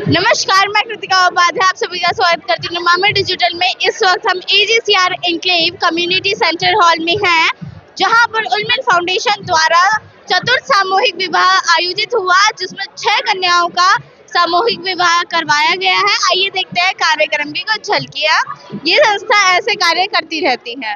नमस्कार, मैं कृतिका उपाध्याय आप सभी का स्वागत करती हूँ मामा डिजिटल में। इस वक्त हम AJCR enclave community centre hall में हैं, जहां पर उलमिन फाउंडेशन द्वारा चतुर्थ सामूहिक विवाह आयोजित हुआ, जिसमें 6 कन्याओं का सामूहिक विवाह करवाया गया है। आइए देखते हैं कार्यक्रम की कुछ झलकियां। ये संस्था ऐसे कार्य करती रहती है।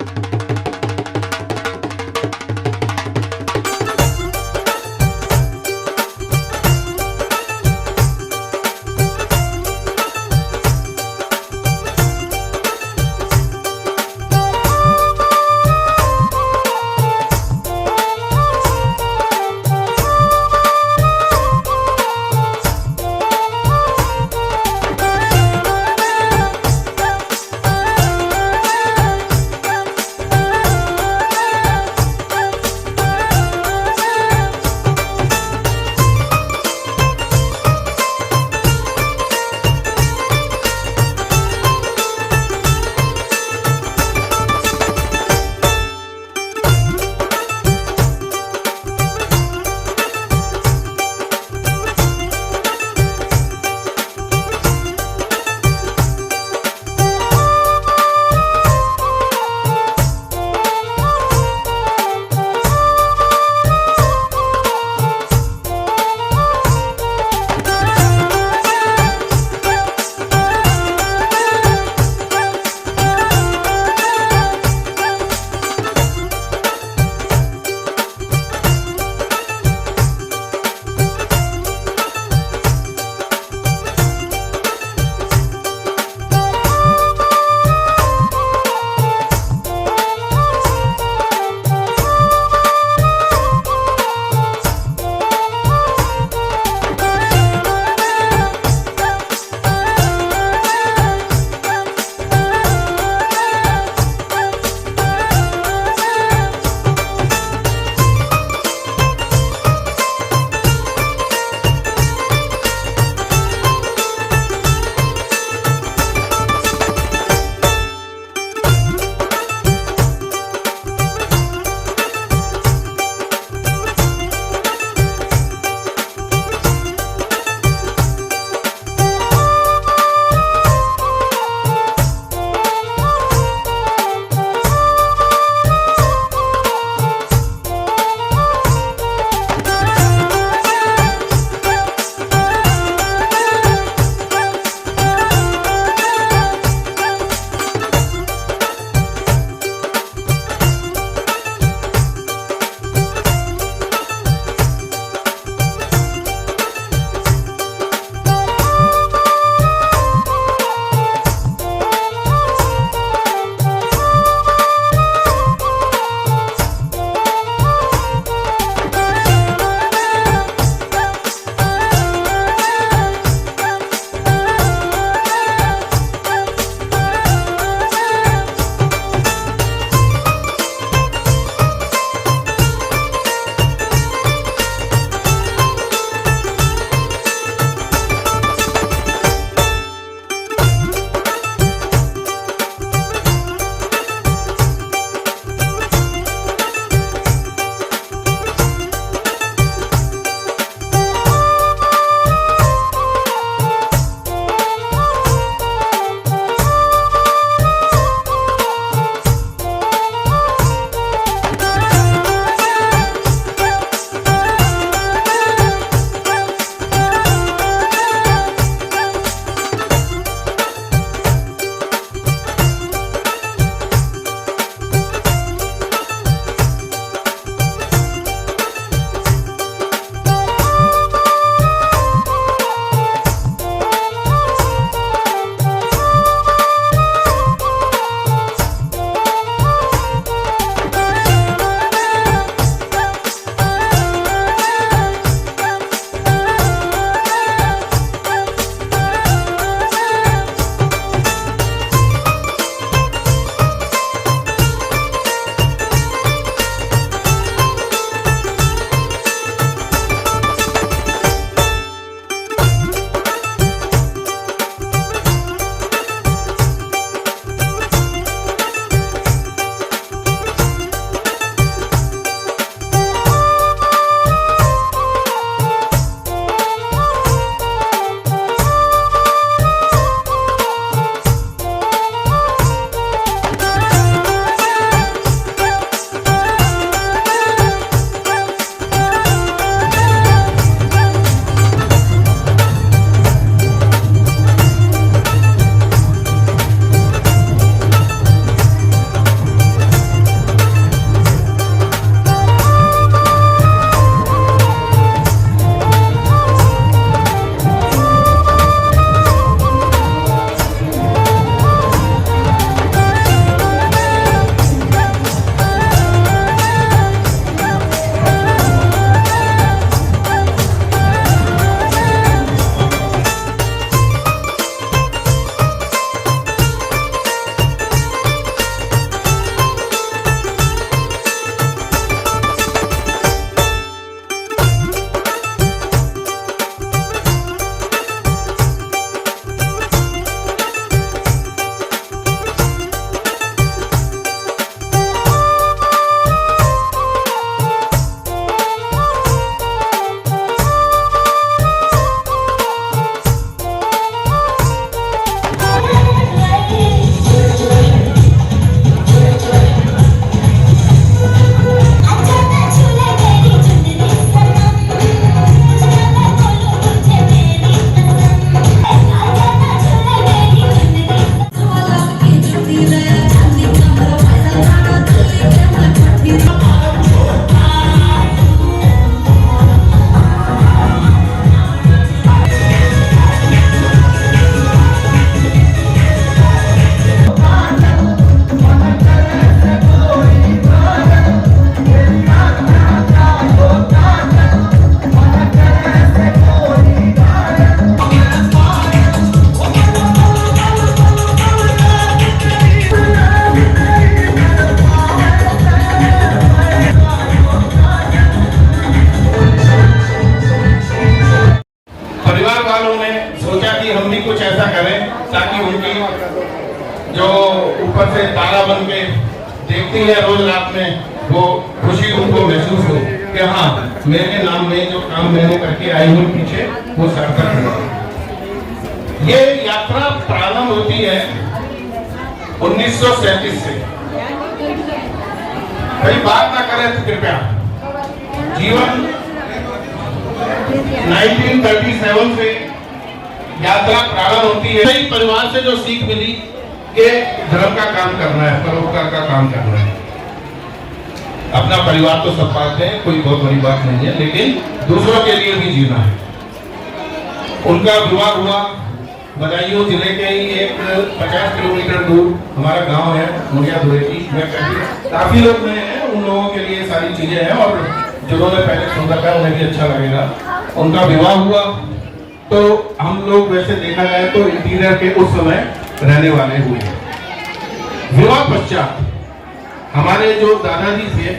कि हम भी कुछ ऐसा करें ताकि उनकी जो ऊपर से तारा बन के देखती है रोज रात में, वो खुशी उनको महसूस हो कि हाँ, मेरे नाम में जो काम मैंने करके आई हूँ पीछे, वो सार्थक है। ये यात्रा प्रारंभ होती है 1937 से। कई बात ना करें तो कृपया, जीवन 1937 से यात्रा प्रारंभ होती है। कई परिवार से जो सीख मिली कि धर्म का काम करना है, परोपकार का काम करना है। अपना परिवार तो सब पालते हैं, कोई बहुत बड़ी बात नहीं है, लेकिन दूसरों के लिए भी जीना है। उनका विवाह हुआ बदायूं जिले के ही एक 50 किलोमीटर दूर हमारा गांव है मुड़िया धुरेटी में। काफी लोग नए हैं, उन लोगों के लिए सारी चीजें हैं, और जिन्होंने पहले सुन रखा है उन्हें भी अच्छा लगेगा। उनका विवाह हुआ तो हम लोग वैसे देखा जाए तो इंटीरियर के उस समय रहने वाले हुए। विवाह पश्चात हमारे जो दादाजी थे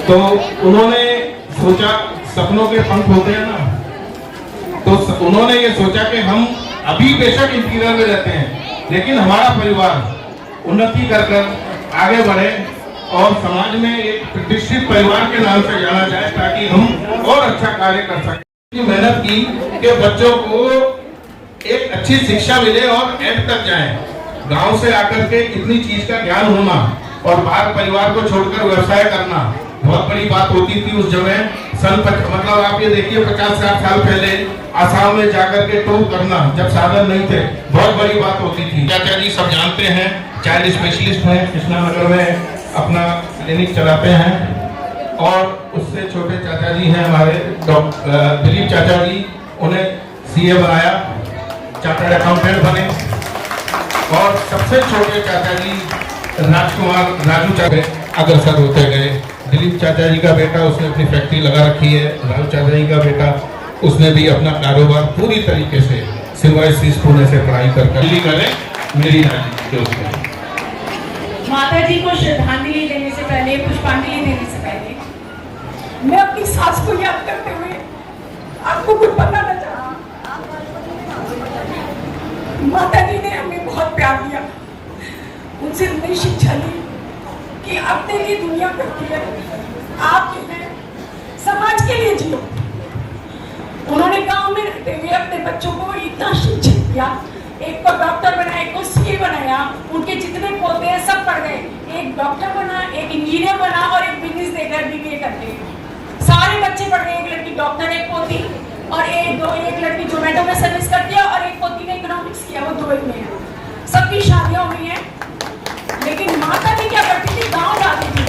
तो उन्होंने सोचा, सपनों के पंख होते हैं ना, तो उन्होंने ये सोचा कि हम अभी बेशक इंटीरियर में रहते हैं, लेकिन हमारा परिवार उन्नति कर आगे बढ़े और समाज में एक प्रतिष्ठित परिवार के नाम से जाना जाए, ताकि हम और अच्छा कार्य कर सकें। मेहनत की कि बच्चों को एक अच्छी शिक्षा मिले और एंड तक जाएं। गांव से आकर के इतनी चीज का ज्ञान होना और बाहर परिवार को छोड़कर व्यवसाय करना बहुत बड़ी बात होती थी उस समय। मतलब आप ये देखिए 50-60 साल पहले आसाम में जाकर के टूर करना, जब साधन नहीं थे, बहुत बड़ी बात होती थी। चाचा जी सब जानते हैं, चाइल्ड स्पेशलिस्ट हैं, कृष्णा नगर में अपना क्लिनिक चलाते हैं। और उससे छोटे चाचा जी हैं हमारे दिलीप चाचा जी, उन्हें सीए बनाया, चार्टर्ड अकाउंटेंट बने। और सबसे छोटे चाचा जी राजकुमार राजू चाचा अग्रसर होते गए। दिलीप चाचा जी का बेटा, उसने अपनी फैक्ट्री लगा रखी है। राजू चाचा जी का बेटा, उसने भी अपना कारोबार पूरी तरीके से सिवाय पुणे से पढ़ाई कर मेरी माता जी को श्रद्धांजलि देने से पहले, पुष्पांजलि देने से पहले, मैं अपनी सास को याद करते हुए आपको कुछ बताना चाहूँ। माता जी ने हमें बहुत प्यार दिया, उनसे हमने शिक्षा ली कि अपने लिए दुनिया करती है, आप जो है समाज के लिए जियो। उन्होंने गांव में रहते हुए अपने बच्चों को इतना शिक्षित किया, एक को डॉक्टर बनाया, एक को सीए बनाया, उनके जितने पोते हैं सब पढ़ गए। एक डॉक्टर बना, एक इंजीनियर बना और एक बिजनेस देकर बीबीए करके सारे बच्चे पढ़ गए। एक लड़की डॉक्टर, एक पोती, और एक लड़की जोमेटो में सर्विस करती है, और एक पोती ने इकोनॉमिक्स किया, वो दुबई में है। सबकी शादियां हुई हैं, लेकिन माता जी क्या करती थी, गाँव जाती थी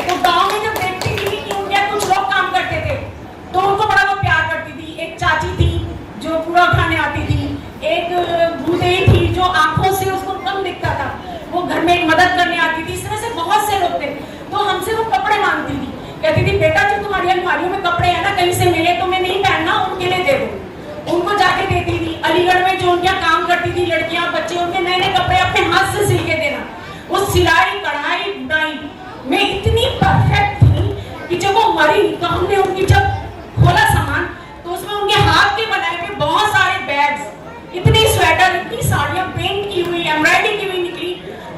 तो गाँव में जब देखती थी कि उनके यहाँ कुछ लोग काम करते थे तो उनको बड़ा वो प्यार करती थी। एक चाची थी जो पूरा खाने आती थी, एक भूदेवी थी जो आंखों से उसको कम दिखता था, वो घर में मदद करने आती थी। इस तरह से बहुत से लोग थे। तो हमसे वो कपड़े मांगती थी, कहती थी बेटा जो तुम्हारी अलमारियों में कपड़े हैं ना, कहीं से मिले तुम्हें नहीं पहनना, उनके लिए दे दो। उनको जाके देती थी। अलीगढ़ में जो उनके काम करती थी लड़कियां, बच्चे, उनके नए नए कपड़े अपने हाथ से सिल के देना। उस सिलाई, कढ़ाई, बुनाई में इतनी परफेक्ट थी कि जब वो मरी तो हमने उनकी जब खोला सामान तो उसमें उनके हाथ के बनाए हुए बहुत सारे बैग्स, इतनी स्वेटर, इतनी साड़ियां पेंट की हुई, एम्ब्रॉयडरी की हुई निकली।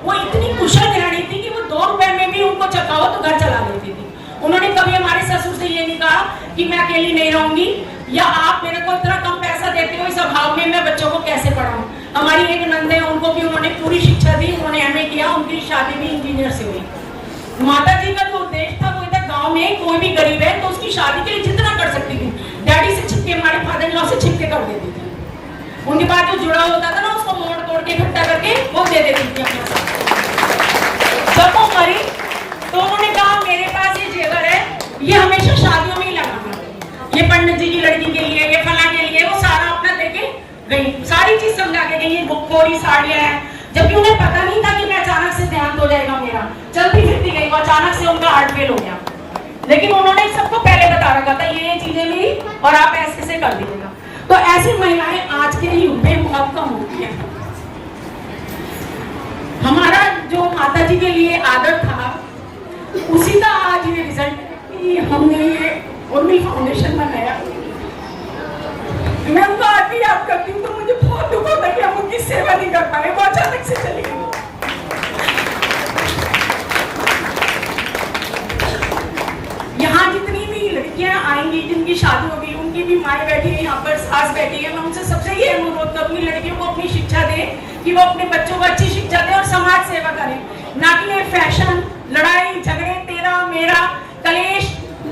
वो इतनी कुशल गृहिणी थी कि वो 2 रुपए में भी उनको चकाओ तो घर चला लेती थी। उन्होंने कभी हमारे ससुर से ये नहीं कहा कि मैं अकेली नहीं रहूंगी, या आप मेरे को इतना कम पैसा देते हो, इस अभाव में मैं बच्चों को कैसे पढ़ाऊं। हमारी एक नंद है, उनको भी उन्होंने पूरी शिक्षा दी, उन्होंने एमए किया, उनकी शादी भी इंजीनियर से हुई। माता जी का जो उद्देश्य था वो था गांव में कोई भी गरीब है तो उसकी शादी के लिए जितना कर सकती थी, डैडी से छिपके, हमारे फादर इन लॉ से छिपके कर देती थी। उनके बाद जो जुड़ा होता था ना उसको मोड़ तोड़ के इकट्ठा करके वो दे देती थी अपने साथ। जब वो मरी तो उन्होंने कहा मेरे पास ये जेवर है, ये हमेशा शादियों में ही लगाना, ये पंडित जी की लड़की के लिए, ये फला के लिए, वो सारा अपना देके गई, सारी चीज समझा के गई। कोरी साड़ियां हैं, जबकि उन्हें पता नहीं था कि मैं अचानक से देहांत हो जाएगा मेरा। चलती फिरती गई, वो अचानक से उनका हार्ट फेल हो गया, लेकिन उन्होंने सबको पहले बता रखा था ये चीजें ली और आप ऐसे से कर दीजिएगा। तो ऐसी महिलाएं आज के युग में बहुत कम होती हैं। हमारा जो माता जी के लिए आदर था उसी का आज ये रिजल्ट, हमने ये उर्मी फाउंडेशन बनाया। मैं उनका भी याद करती हूँ तो मुझे बहुत दुख होता है कि हम उनकी सेवा नहीं कर पाए, वो अचानक से चली गई। यहाँ जितनी भी लड़कियां आएंगी जिनकी शादी होगी, उनकी भी माएँ बैठी है यहाँ पर, सास बैठी है, मैं उनसे सबसे ये अनुरोध करूंगी लड़कियों को अपनी शिक्षा दें कि वो अपने बच्चों को अच्छी शिक्षा दें और समाज सेवा करें, ना कि ये फैशन, लड़ाई झगड़े, तेरा मेरा, कलेश,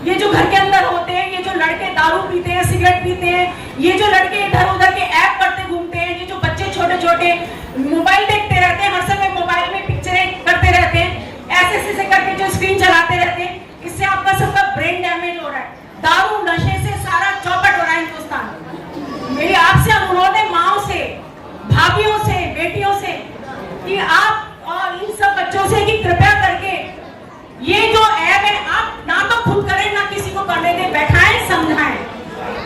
ये जो घर के अंदर होते हैं, ये जो लड़के दारू पीते हैं, सिगरेट पीते हैं, ये जो लड़के इधर उधर के ऐप करते घूमते हैं, ये जो बच्चे छोटे छोटे मोबाइल देखते रहते हैं, हर समय मोबाइल में पिक्चरें करते रहते हैं, ऐसे करके जो स्क्रीन चलाते रहते हैं, इससे आपका सबका ब्रेन डैमेज हो रहा है। दारू नशे से सारा चौपट हो रहा है हिंदुस्तान। मेरी आपसे अनुरोध है, माओ से, भाभियों से, बेटियों से, कि आप और इन सब बच्चों से कि कृपया करके ये जो ऐप है आप ना तो खुद करें ना किसी को करने दें, बैठाएं, समझाएं,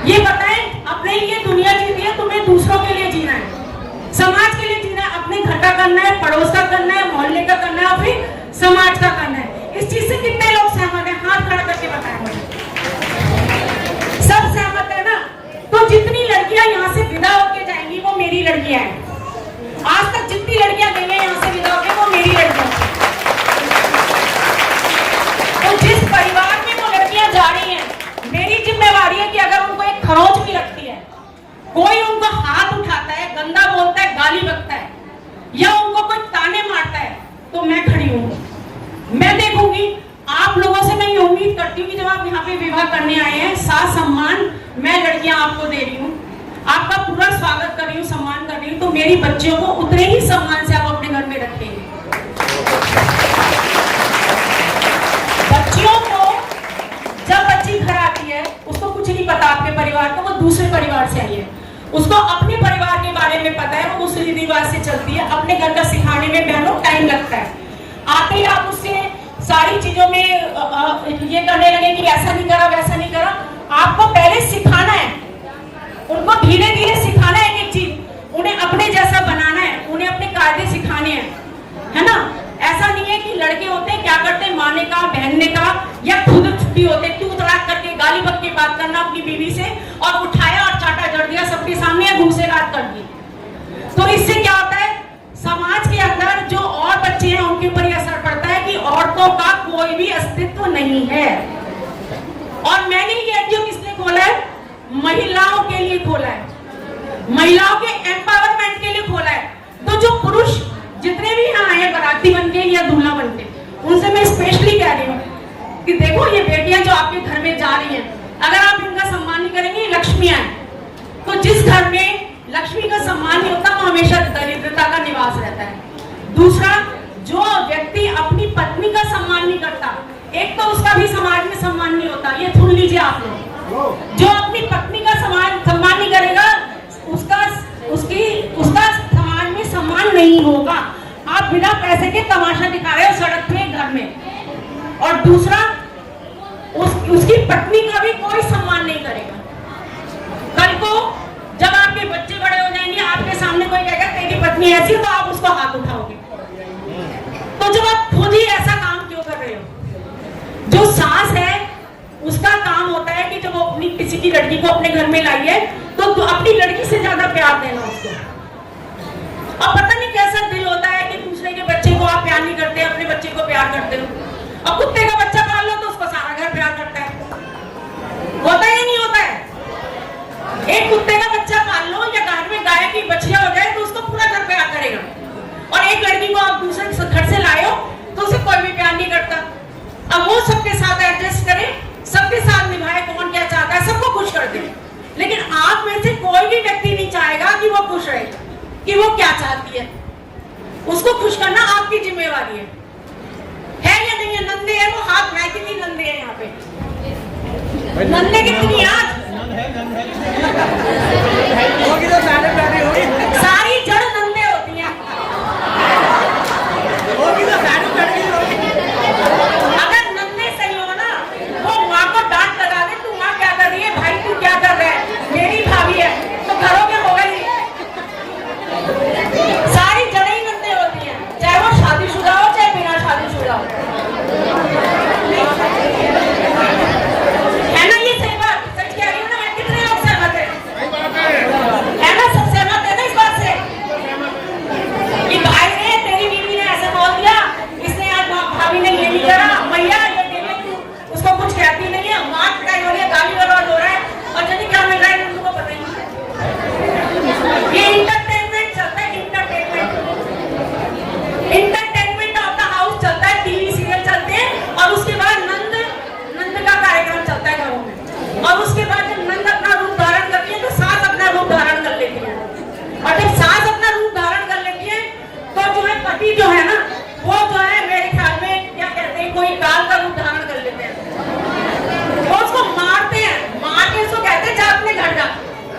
ये बताएं अपने लिए दुनिया जीती है, तुम्हें दूसरों के लिए जीना है, समाज के लिए जीना है, अपने घर का करना है, पड़ोस का करना है, मोहल्ले का करना है और फिर समाज का करना है। इस चीज से कितने लोग सहमत हैं? हाथ खड़ा करके बताएं मुझे। सब सहमत है ना? तो जितनी लड़कियां यहाँ से विदा होके जाएंगी वो मेरी लड़कियां हैं। आज तक जितनी लड़कियां गई हैं यहाँ से विदा होके वो मेरी लड़कियां हैं। तो जिस परिवार में वो लड़कियां जा रही हैं, मेरी जिम्मेवारी है कि अगर उनको एक खरोंच भी लगती है, कोई उनको हाथ उठाता है, गंदा बोलता है, गाली बकता है या उनको कोई ताने मारता है, तो मैं खड़ी हूँ, मैं देखूंगी। आप लोगों से मैं ये उम्मीद करती हूँ कि जब आप यहाँ पे विवाह करने आए हैं, साथ सम्मान मैं लड़कियां आपको दे रही हूँ, आपका पूरा स्वागत कर रही हूँ, सम्मान कर रही हूँ, तो मेरी बच्चियों को उतने ही सम्मान से आप अपने घर में रखेंगे। बच्चियों को जब बच्ची घर आती है उसको कुछ नहीं पता आपके परिवार को, वो दूसरे परिवार से आई है, उसको अपने परिवार के बारे में पता है, वो उस रीति रिवाज से चलती है, अपने घर का सिखाने में बहनों टाइम लगता है। आते ही आप उससे सारी चीजों में ये करने लगे कि ऐसा नहीं करा वैसा नहीं करा, आपको पहले सिखाना है, उनको धीरे धीरे सिखाना है एक चीज, उन्हें अपने जैसा बनाना है, उन्हें अपने कायदे सिखाने हैं, है ना? ऐसा नहीं है कि लड़के होते हैं क्या करते हैं, मारने का, बहनने का, या खुद छुट्टी होते तू तड़ाक करके गाली बक के बात करना अपनी बीवी से और उठाया और चाटा जड़ दिया सबके सामने या घूसे रात कर दी। तो इससे क्या होता है, समाज के अंदर जो और बच्चे हैं उनके ऊपर यह असर पड़ता है कि औरतों का कोई भी अस्तित्व नहीं है। और मैंने ये एनजीओ किस लिए खोला है? महिलाओं के लिए खोला है, महिलाओं के एम्पावरमेंट के लिए खोला है। तो जो पुरुष जितने भी यहाँ आए बाराती बनके या दूल्हा बनके, उनसे मैं स्पेशली कह रही हूँ कि देखो ये बेटियां जो आपके घर में जा रही हैं, अगर आप इनका सम्मान नहीं करेंगे, लक्ष्मियां हैं, तो जिस घर में लक्ष्मी का सम्मान नहीं होता वो हमेशा दरिद्रता का निवास रहता है। दूसरा, जो व्यक्ति अपनी पत्नी का सम्मान नहीं करता, एक तो उसका भी समाज में सम्मान नहीं होता, ये सुन लीजिए आप लोग। जो अपनी पत्नी का सम्मान नहीं करेगा उसका समाज में सम्मान नहीं होगा। आप बिना पैसे के तमाशा दिखा रहे हो सड़क पे, घर में। और दूसरा, उसकी पत्नी का भी कोई सम्मान नहीं करेगा। कल को जब आपके बच्चे बड़े हो जाएंगे, आपके सामने कोई कहेगा तेरी पत्नी ऐसी, तो आप उसको हाथ उठाओगे। तो जब आप खुद ही ऐसा काम क्यों कर रहे हो? जो सास है उसका काम होता है कि जब वो अपनी किसी की लड़की को अपने घर में लाई है तो अपनी लड़की से ज्यादा प्यार देना उसको। और पता नहीं कैसा दिल होता है कि दूसरे के बच्चे को आप प्यार नहीं करते, अपने बच्चे को प्यार करते हो। और कुत्ते का बच्चा पाल लो तो उसको सारा घर प्यार करता है, होता है या नहीं होता है? एक कुत्ते का बच्चा पाल लो या घर में गाय की बछिया हो जाए तो उसको पूरा घर प्यार करेगा। और एक लड़की को आप दूसरे घर से लाए हो तो उसे कोई भी प्यार नहीं करता। अब वो सबके साथ एडजस्ट करे, सबके साथ निभाए, कौन क्या चाहता है, सबको खुश कर दे। लेकिन आप में से कोई भी व्यक्ति नहीं चाहेगा कि वो खुश रहे, कि वो क्या चाहती है। उसको खुश करना आपकी जिम्मेवारी है या नहीं है? नंदे है वो हाथ में, कितनी नंदे है यहाँ पे? नंदे कितनी आज? सारी जड़ नंदे होती हैं। अगर नंदे सही हो ना, वो माँ को डांट लगा दे, तू माँ क्या कर रही है, भाई तू क्या कर रहा है, मेरी भाभी है, तो घरों में होगा ही। सारी जड़ें ही नंदे होती हैं, चाहे वो शादीशुदा हो चाहे बिना शादीशुदा हो। है ना? ये सही बात, सच कह रही हूँ ना मैं? कितने लोग सहमत हैं?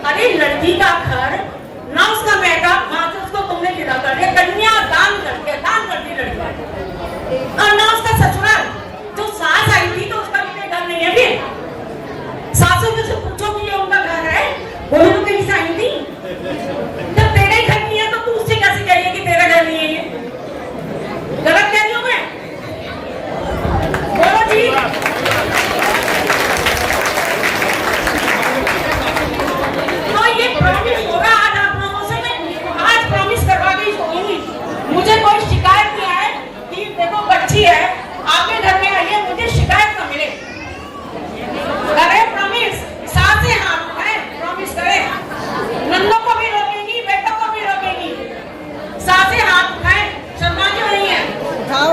अरे लड़की का घर ना उसका मेकअप, वहां से उसको तुमने विदा कर दिया, कन्या दान कर दी लड़की, और ना उसका ससुराल। जो सास आई थी तो उसका भी घर नहीं है। फिर सासू से पूछो कि ये उनका घर है, बोले तो कहीं से आई थी। जब तेरा ही घर नहीं है तो तू उससे कैसे कह रही है कि तेरा घर नहीं है? ये गलत कह रही हूं मैं? बोलो जी। तो ये प्रॉमिस होगा आज आप लोगों से, मैं आज प्रॉमिस करवा के ही सोऊंगी। मुझे कोई शिकायत नहीं आए कि देखो बच्ची है आपके घर में आई है, मुझे शिकायत न मिले। अरे प्रॉमिस, साथ से हाथ है, प्रॉमिस करें। नंदों को भी रोकेंगी, बेटों को भी रोकेंगी, साथ से हाथ उठाएं। शर्मा क्यों नहीं है? उठाओ,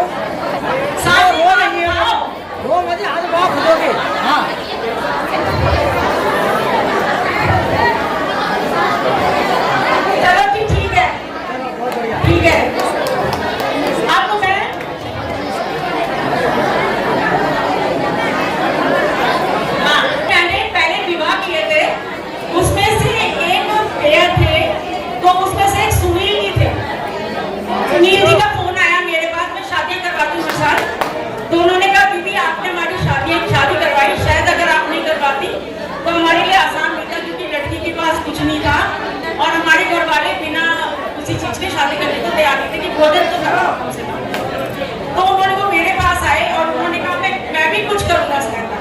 साथ से रो नहीं हो, रो मत, आज बहुत खोलोगे। हाँ, चलो जी, ठीक है, ठीक है। अब तो मैं मैंने पहले विवाह किए थे, उसमें से एक पेयर थे, तो उसमें से एक सुनील जी थे। सुनील जी का फोन आया मेरे पास, मैं शादी करवाती हूँ हर साल, तो उन्होंने कहा दीदी आपने हमारी शादी करवाई, शायद अगर आप नहीं करवाती तो हमारे लिए आसान नहीं था, क्योंकि लड़की के पास कुछ नहीं था और हमारे घर वाले बिना किसी चीज की शादी करने को तैयार नहीं थे कि भोजन तो करो कम से कम। तो उन्होंने वो मेरे पास आए और उन्होंने कहा मैं भी कुछ करूंगा इस घर का।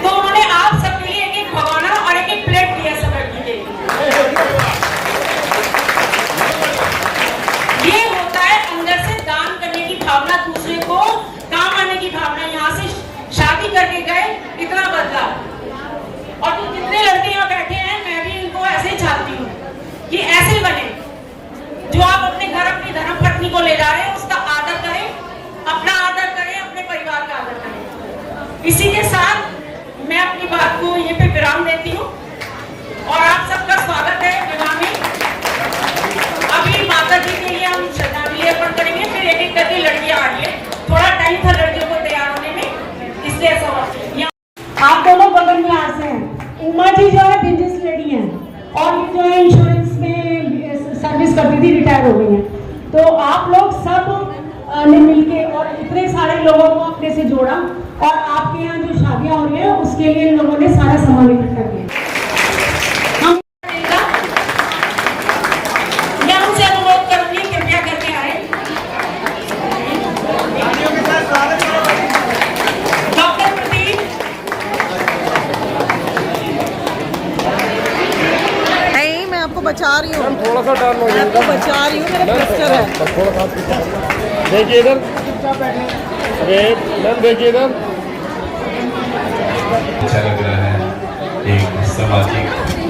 तो उन्होंने आप सबके लिए एक एक भगवाना और एक एक प्लेट दिया सब लड़की के लिए। ये होता है अंदर से दान करने की भावना, दूसरे को काम आने की भावना। यहाँ से शादी करके गए, इतना बदला। और तो जितने लड़के यहाँ बैठे हैं, मैं भी इनको ऐसे ही चाहती हूँ कि ऐसे बने। जो आप अपने घर अपनी धर्मपत्नी को ले जा रहे हैं, उसका आदर करें, अपना आदर करें, अपने परिवार का आदर करें। इसी के साथ मैं अपनी बात को ये पे विराम देती हूँ और आप सबका स्वागत है विवाह में। अभी माता जी के लिए हम श्रद्धांजलि अर्पण करेंगे, फिर एक एक करके लड़कियां आ रही है। थोड़ा टाइम था लड़कियों को तैयार होने में, इसलिए ऐसा हुआ। आप दोनों बगल में आ से हैं। उमा जी जो है बिजनेस लेडी हैं और ये जो है इंश्योरेंस में सर्विस करती थी, रिटायर हो गई हैं। तो आप लोग सब ने मिलके और इतने सारे लोगों को अपने से जोड़ा और आपके यहाँ जो शादियां हो रही है उसके लिए इन लोगों ने सारा सामान इकट्ठा किया। हम मैं उनसे अनुरोध करूंगी कृपया करके आए। डॉक्टर प्रदीप, नहीं मैं आपको बचा रही हूँ, थोड़ा सा डाल लो, मैं आपको बचा रही हूँ, मेरा प्लास्टर है। थोड़ा सा देखिए इधर, अरे मैम देखिए इधर। अच्छा लग रहा है, एक सामाजिक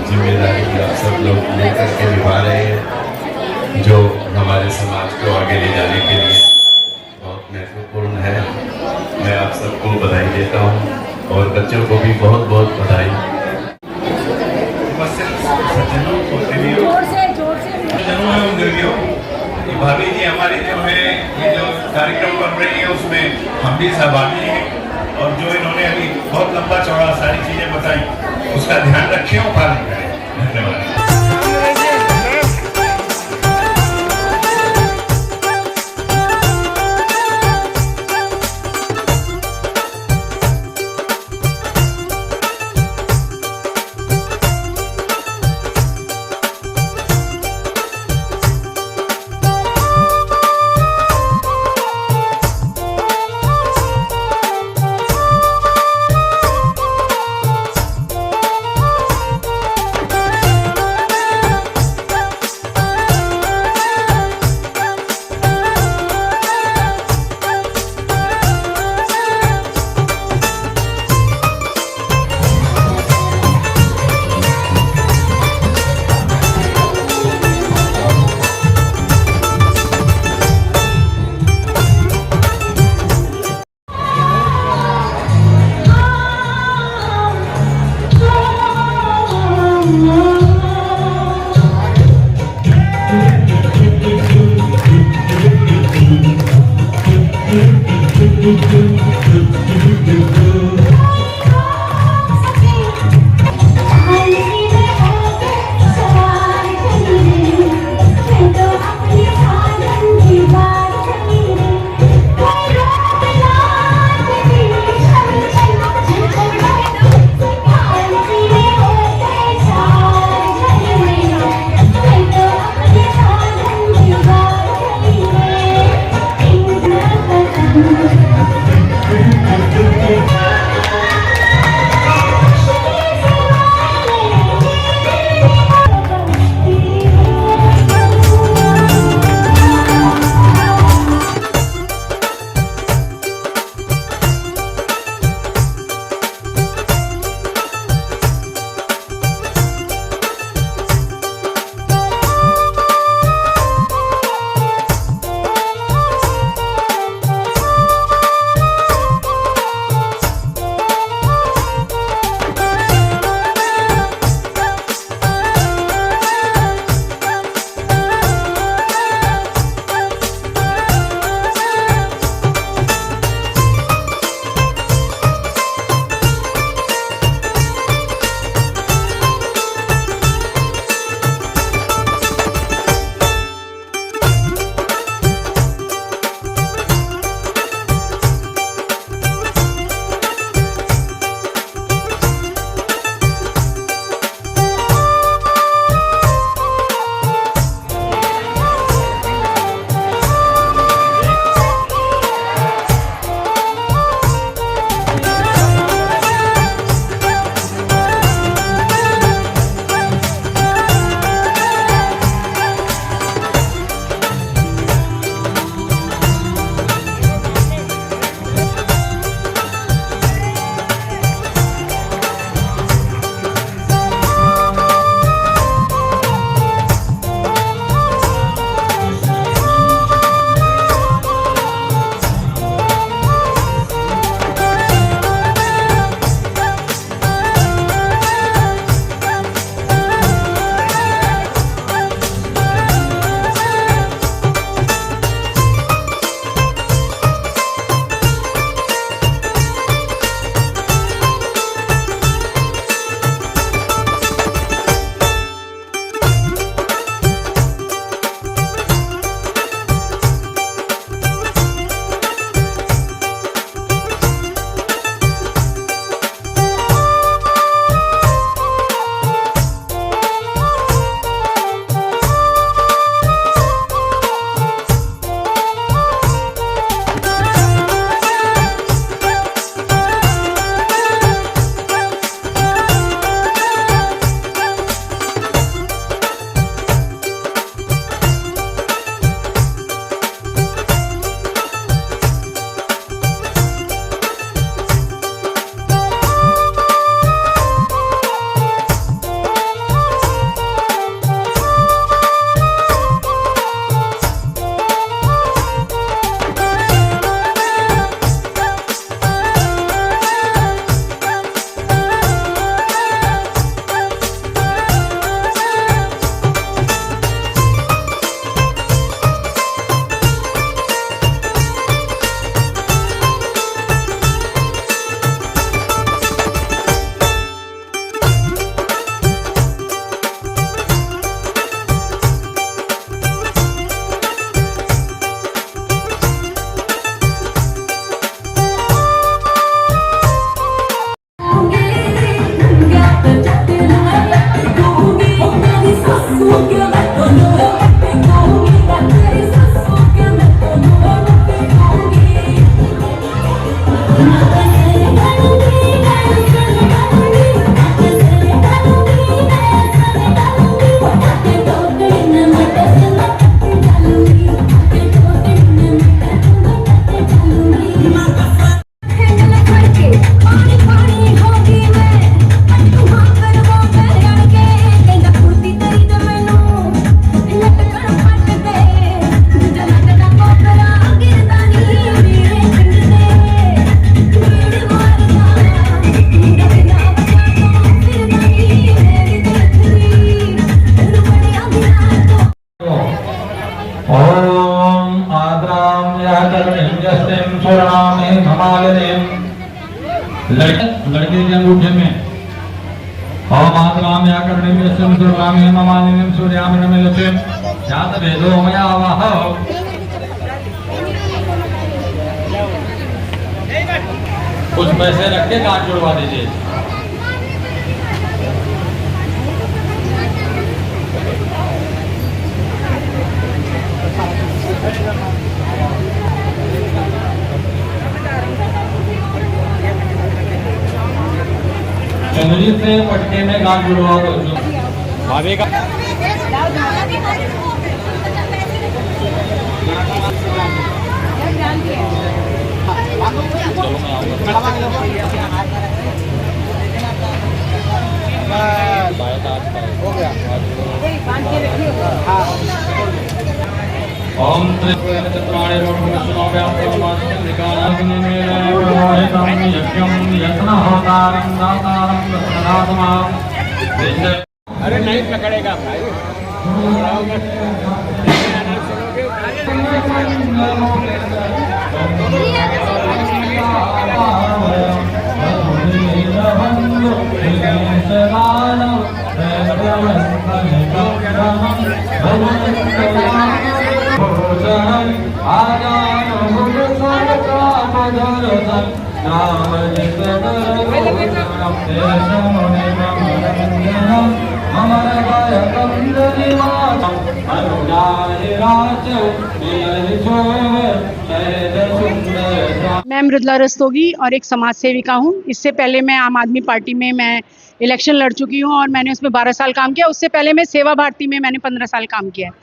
जिम्मेदारी आप सब लोग लेकर के निभा रहे हैं, जो हमारे समाज को आगे ले जाने के लिए बहुत महत्वपूर्ण है। मैं आप सबको बधाई देता हूँ और बच्चों को भी बहुत बहुत बधाई। भाभी जी हमारी जो है ये जो कार्यक्रम बन रही है उसमें हम भी सहभागी हैं और जो इन्होंने अभी बहुत लंबा चौड़ा सारी चीजें बताई उसका ध्यान रखें और पालन करें। धन्यवाद। ओम आद्राम याकरणिं यस्तें सुरामे धमालिनीं लड़के के अंगूठे में ओम आद्राम याकरणिं यस्तें सुरामे धमालिनीं सूर्यामिनं मिलते यात वेदो मया वह कुछ पैसे रख के काट जुड़वा दीजिए। चंद्री से पटके में गांठ जुड़वा दो भाभी का हो गया। ओम चतुराणे अरे नहीं पकड़ेगा भाई। मैं मृदुला रस्तोगी और एक समाज सेविका हूँ। इससे पहले मैं आम आदमी पार्टी में मैं इलेक्शन लड़ चुकी हूँ और मैंने उसमें 12 साल काम किया। उससे पहले मैं सेवा भारती में मैंने 15 साल काम किया है।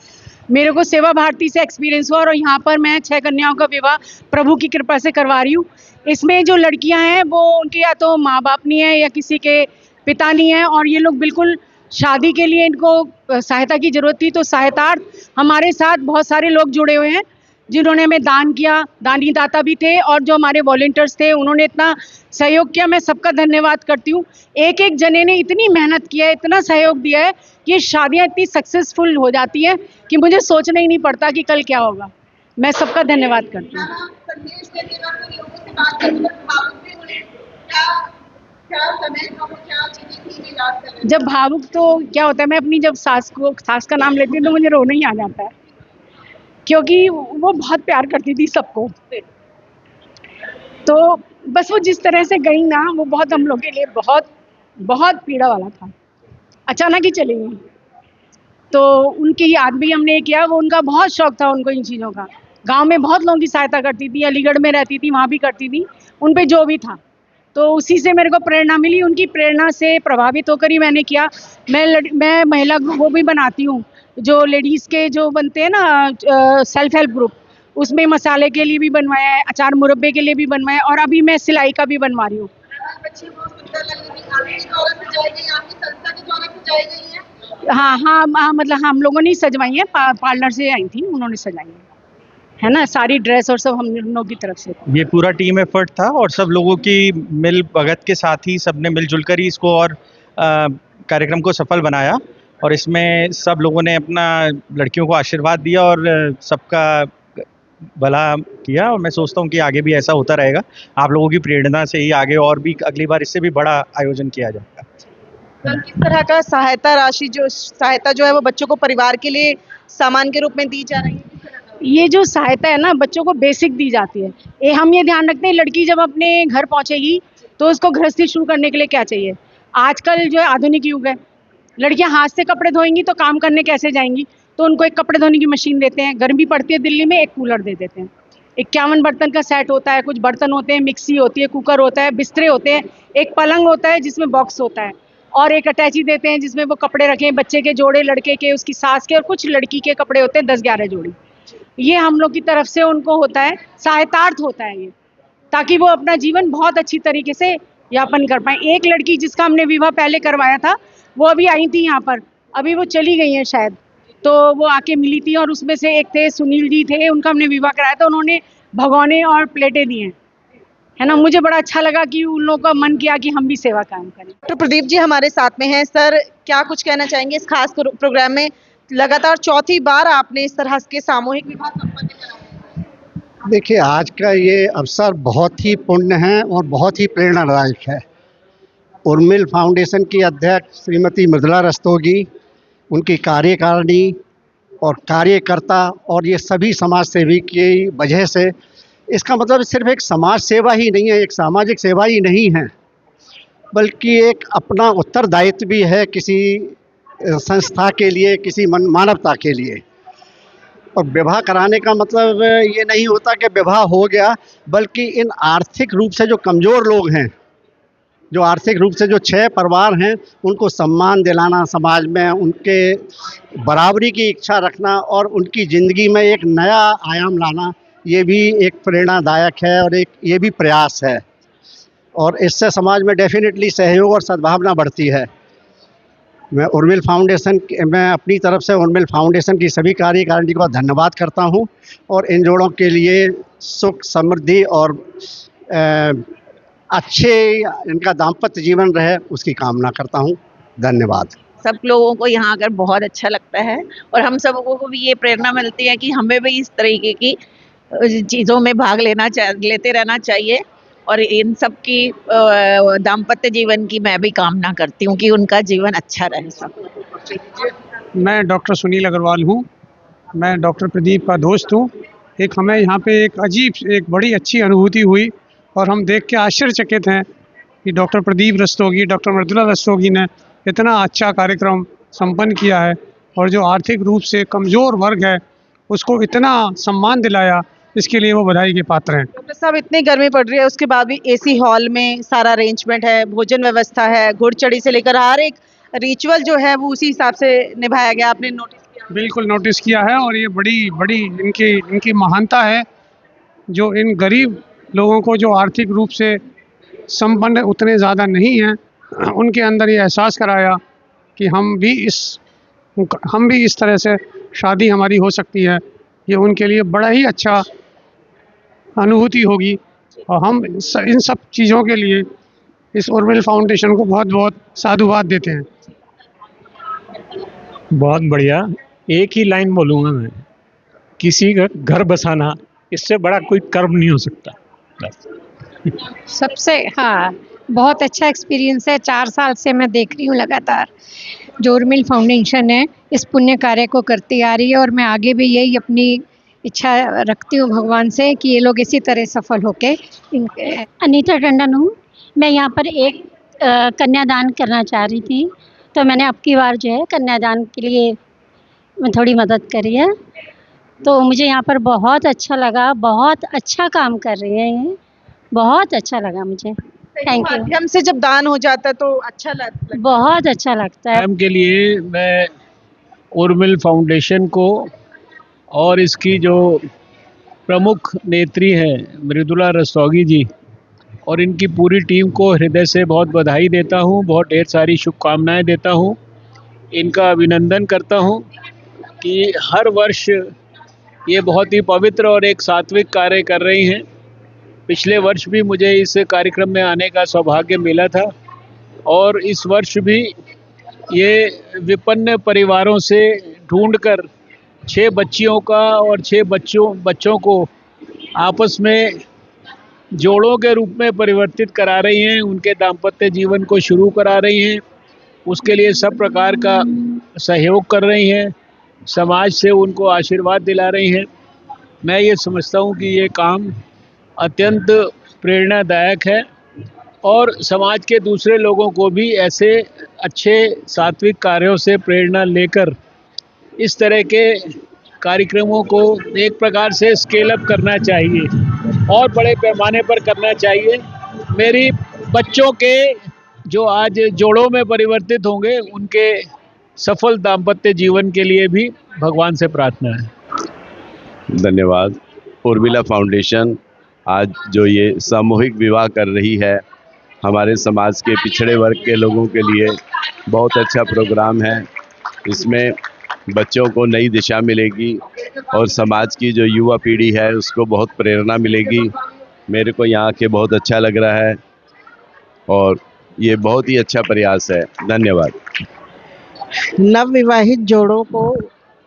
मेरे को सेवा भारती से एक्सपीरियंस हुआ और यहाँ पर मैं 6 कन्याओं का विवाह प्रभु की कृपा से करवा रही हूँ। इसमें जो लड़कियाँ हैं वो उनके या तो माँ बाप नहीं है या किसी के पिता नहीं है और ये लोग बिल्कुल शादी के लिए इनको सहायता की ज़रूरत थी। तो सहायतार्थ हमारे साथ बहुत सारे लोग जुड़े हुए हैं जिन्होंने हमें दान किया, दानी दाता भी थे और जो हमारे वॉलंटियर्स थे उन्होंने इतना सहयोग किया। मैं सबका धन्यवाद करती हूँ। एक एक जने ने इतनी मेहनत किया है, इतना सहयोग दिया है कि ये शादियाँ इतनी सक्सेसफुल हो जाती हैं कि मुझे सोचना ही नहीं पड़ता कि कल क्या होगा। मैं सबका धन्यवाद करती हूँ। जब भावुक तो क्या होता है, मैं अपनी जब सास का नाम लेती हूँ तो मुझे रोना ही आ जाता है क्योंकि वो बहुत प्यार करती थी सबको। तो बस वो जिस तरह से गई ना, वो बहुत हम लोग के लिए बहुत बहुत पीड़ा वाला था। अचानक ही चली गई। तो उनकी याद भी हमने किया। वो उनका बहुत शौक था उनको इन चीज़ों का। गांव में बहुत लोगों की सहायता करती थी, अलीगढ़ में रहती थी, वहाँ भी करती थी। उन पे जो भी था तो उसी से मेरे को प्रेरणा मिली। उनकी प्रेरणा से प्रभावित होकर ही मैंने किया। मैं महिला ग्रुप वो भी बनाती हूँ, जो लेडीज़ के जो बनते हैं ना सेल्फ हेल्प ग्रुप, उसमें मसाले के लिए भी बनवाया है, अचार मुरब्बे के लिए भी बनवाया है और अभी मैं सिलाई का भी बनवा रही हूँ। हाँ, मतलब हम लोगों ने सजवाई है, पार्लर से आई थी, उन्होंने सजाई है ना, सारी ड्रेस और सब हम लोगों की तरफ से। ये पूरा टीम एफर्ट था और सब लोगों की मिल भगत के साथ ही सबने मिलजुल कर ही इसको और कार्यक्रम को सफल बनाया। और इसमें सब लोगों ने अपना लड़कियों को आशीर्वाद दिया और सबका भला किया। और मैं सोचता हूँ कि आगे भी ऐसा होता रहेगा। आप लोगों की प्रेरणा से ही आगे और भी अगली बार इससे भी बड़ा आयोजन किया जाएगा। किस तरह का सहायता जो है वो बच्चों को परिवार के लिए सामान के रूप में दी जा रही है? ये जो सहायता है ना, बच्चों को बेसिक दी जाती है। हम ये ध्यान रखते हैं लड़की जब अपने घर पहुंचेगी तो उसको गृहस्थी शुरू करने के लिए क्या चाहिए। आजकल जो है आधुनिक युग है, लड़कियां हाथ से कपड़े धोएंगी तो काम करने कैसे जाएंगी। तो उनको एक कपड़े धोने की मशीन देते हैं, गर्मी पड़ती है दिल्ली में, एक कूलर दे देते हैं। 51 बर्तन का सेट होता है, कुछ बर्तन होते हैं, मिक्सी होती है, कुकर होता है, बिस्तरे होते हैं, एक पलंग होता है जिसमें बॉक्स होता है, और एक अटैची देते हैं जिसमें वो कपड़े रखें, बच्चे के जोड़े, लड़के के, उसकी सास के, और कुछ लड़की के कपड़े होते हैं 10-11 जोड़ी। ये हम लोग की तरफ से उनको होता है, सहायतार्थ होता है ये, ताकि वो अपना जीवन बहुत अच्छी तरीके से यापन कर पाए। एक लड़की जिसका हमने विवाह पहले करवाया था, वो अभी आई थी यहाँ पर, अभी वो चली गई है शायद, तो वो आके मिली थी, और उसमें से एक थे सुनील जी थे, उनका हमने विवाह कराया था, उन्होंने भगोने और प्लेटें दी हैं, है ना। मुझे बड़ा अच्छा लगा कि उन लोगों का मन किया कि हम भी सेवा काम करें। डॉक्टर प्रदीप जी हमारे साथ में हैं। सर, क्या कुछ कहना चाहेंगे इस खास प्रोग्राम में? लगातार चौथी बार आपने इस तरह के सामूहिक विवाह संपन्न कराया। देखिए, आज का ये अवसर बहुत ही पुण्य है और बहुत ही प्रेरणादायक है। उर्मिल फाउंडेशन की अध्यक्ष श्रीमती मृदुला रस्तोगी, उनकी कार्यकारिणी और कार्यकर्ता और ये सभी समाज सेवी की वजह से, इसका मतलब सिर्फ एक समाज सेवा ही नहीं है, एक सामाजिक सेवा ही नहीं है, बल्कि एक अपना उत्तरदायित्व भी है किसी संस्था के लिए, किसी मानवता के लिए। और विवाह कराने का मतलब ये नहीं होता कि विवाह हो गया, बल्कि इन आर्थिक रूप से जो कमज़ोर लोग हैं, जो आर्थिक रूप से जो 6 परिवार हैं, उनको सम्मान दिलाना, समाज में उनके बराबरी की इच्छा रखना और उनकी ज़िंदगी में एक नया आयाम लाना, ये भी एक प्रेरणादायक है और एक ये भी प्रयास है, और इससे समाज में डेफिनेटली सहयोग और सद्भावना बढ़ती है। मैं अपनी तरफ से उर्मिल फाउंडेशन की सभी कार्यकारिणी को धन्यवाद करता हूं, और इन जोड़ों के लिए सुख, समृद्धि और अच्छे इनका दाम्पत्य जीवन रहे, उसकी कामना करता हूं। धन्यवाद। सब लोगों को यहाँ आकर बहुत अच्छा लगता है, और हम सब लोगों को भी ये प्रेरणा मिलती है कि हमें भी इस तरीके की चीज़ों में भाग लेते रहना चाहिए, और इन सब की दाम्पत्य जीवन की मैं भी कामना करती हूँ कि उनका जीवन अच्छा रहे सब। मैं डॉक्टर सुनील अग्रवाल हूँ, मैं डॉक्टर प्रदीप का दोस्त हूँ। हमें यहाँ पे एक बड़ी अच्छी अनुभूति हुई, और हम देख के आश्चर्यचकित हैं कि डॉक्टर प्रदीप रस्तोगी, डॉक्टर मृदुला रस्तोगी ने इतना अच्छा कार्यक्रम संपन्न किया है, और जो आर्थिक रूप से कमज़ोर वर्ग है उसको इतना सम्मान दिलाया, इसके लिए वो बधाई के पात्र हैं। डॉक्टर साहब, इतनी गर्मी पड़ रही है, उसके बाद भी एसी हॉल में सारा अरेंजमेंट है, भोजन व्यवस्था है, घुड़चढ़ी से लेकर हर एक रिचुअल जो है वो उसी हिसाब से निभाया गया। आपने नोटिस किया? बिल्कुल नोटिस किया है, और ये बड़ी इनकी महानता है, जो इन गरीब लोगों को जो आर्थिक रूप से संपन्न उतने ज़्यादा नहीं हैं, उनके अंदर ये एहसास कराया कि हम भी इस तरह से शादी हमारी हो सकती है। ये उनके लिए बड़ा ही अच्छा अनुभूति होगी, और हम इन सब चीज़ों के लिए इस उर्मिल फाउंडेशन को बहुत बहुत साधुवाद देते हैं। बहुत बढ़िया। एक ही लाइन बोलूँगा मैं, किसी का घर बसाना इससे बड़ा कोई कर्म नहीं हो सकता। बस सबसे बहुत अच्छा एक्सपीरियंस है। 4 साल से मैं देख रही हूँ लगातार जो उर्मिल फाउंडेशन है इस पुण्य कार्य को करती आ रही है, और मैं आगे भी यही अपनी इच्छा रखती हूँ भगवान से कि ये लोग इसी तरह सफल होके। अनीता टंडन हूँ, मैं यहाँ पर एक कन्यादान करना चाह रही थी, तो मैंने अब की बार जो है कन्यादान के लिए मैं थोड़ी मदद करी है, तो मुझे यहाँ पर बहुत अच्छा लगा। बहुत अच्छा काम कर रही है ये, बहुत अच्छा लगा मुझे। Thank you. माध्यम से जब दान हो जाता है तो अच्छा लगता है, बहुत अच्छा लगता है। के लिए मैं उर्मिल फाउंडेशन को और इसकी जो प्रमुख नेत्री हैं मृदुला रस्तोगी जी और इनकी पूरी टीम को हृदय से बहुत बधाई देता हूँ, बहुत ढेर सारी शुभकामनाएं देता हूँ। इनका अभिनंदन करता हूँ कि हर वर्ष ये बहुत ही पवित्र और एक सात्विक कार्य कर रही हैं। पिछले वर्ष भी मुझे इस कार्यक्रम में आने का सौभाग्य मिला था, और इस वर्ष भी ये विपन्न परिवारों से ढूंढकर 6 बच्चियों का और 6 बच्चों को आपस में जोड़ों के रूप में परिवर्तित करा रही हैं, उनके दाम्पत्य जीवन को शुरू करा रही हैं। उसके लिए सब प्रकार का सहयोग कर रही हैं, समाज से उनको आशीर्वाद दिला रही हैं। मैं ये समझता हूँ कि ये काम अत्यंत प्रेरणादायक है, और समाज के दूसरे लोगों को भी ऐसे अच्छे सात्विक कार्यों से प्रेरणा लेकर इस तरह के कार्यक्रमों को एक प्रकार से स्केल अप करना चाहिए और बड़े पैमाने पर करना चाहिए। मेरी बच्चों के जो आज जोड़ों में परिवर्तित होंगे उनके सफल दाम्पत्य जीवन के लिए भी भगवान से प्रार्थना है। धन्यवाद। उर्मिला फाउंडेशन आज जो ये सामूहिक विवाह कर रही है, हमारे समाज के पिछड़े वर्ग के लोगों के लिए बहुत अच्छा प्रोग्राम है। इसमें बच्चों को नई दिशा मिलेगी और समाज की जो युवा पीढ़ी है उसको बहुत प्रेरणा मिलेगी। मेरे को यहाँ के बहुत अच्छा लग रहा है और ये बहुत ही अच्छा प्रयास है। धन्यवाद। नवविवाहित जोड़ों को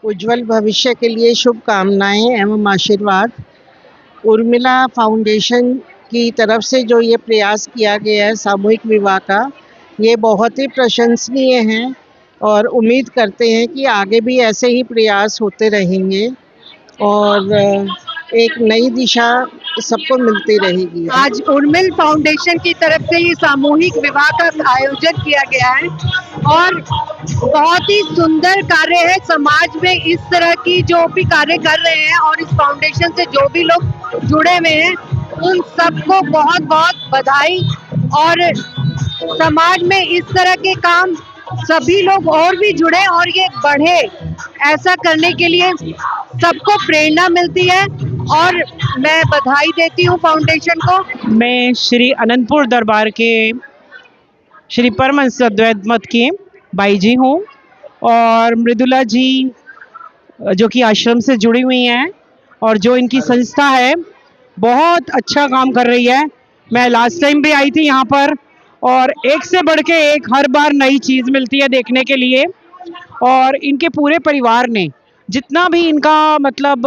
उज्जवल भविष्य के लिए शुभकामनाएं एवं आशीर्वाद। उर्मिला फाउंडेशन की तरफ से जो ये प्रयास किया गया है सामूहिक विवाह का, ये बहुत ही प्रशंसनीय है और उम्मीद करते हैं कि आगे भी ऐसे ही प्रयास होते रहेंगे और एक नई दिशा सबको मिलती रहेगी। आज उर्मिल फाउंडेशन की तरफ से ये सामूहिक विवाह का आयोजन किया गया है और बहुत ही सुंदर कार्य है। समाज में इस तरह की जो भी कार्य कर रहे हैं और इस फाउंडेशन से जो भी लोग जुड़े हुए हैं उन सबको बहुत बहुत बधाई। और समाज में इस तरह के काम सभी लोग और भी जुड़े और ये बढ़े, ऐसा करने के लिए सबको प्रेरणा मिलती है और मैं बधाई देती हूँ फाउंडेशन को। मैं श्री अनंतपुर दरबार के श्री परमहंस अद्वैत मत के बाई जी हूँ और मृदुला जी जो कि आश्रम से जुड़ी हुई हैं और जो इनकी संस्था है बहुत अच्छा काम कर रही है। मैं लास्ट टाइम भी आई थी यहाँ पर और एक से बढ़ के एक हर बार नई चीज़ मिलती है देखने के लिए। और इनके पूरे परिवार ने जितना भी इनका मतलब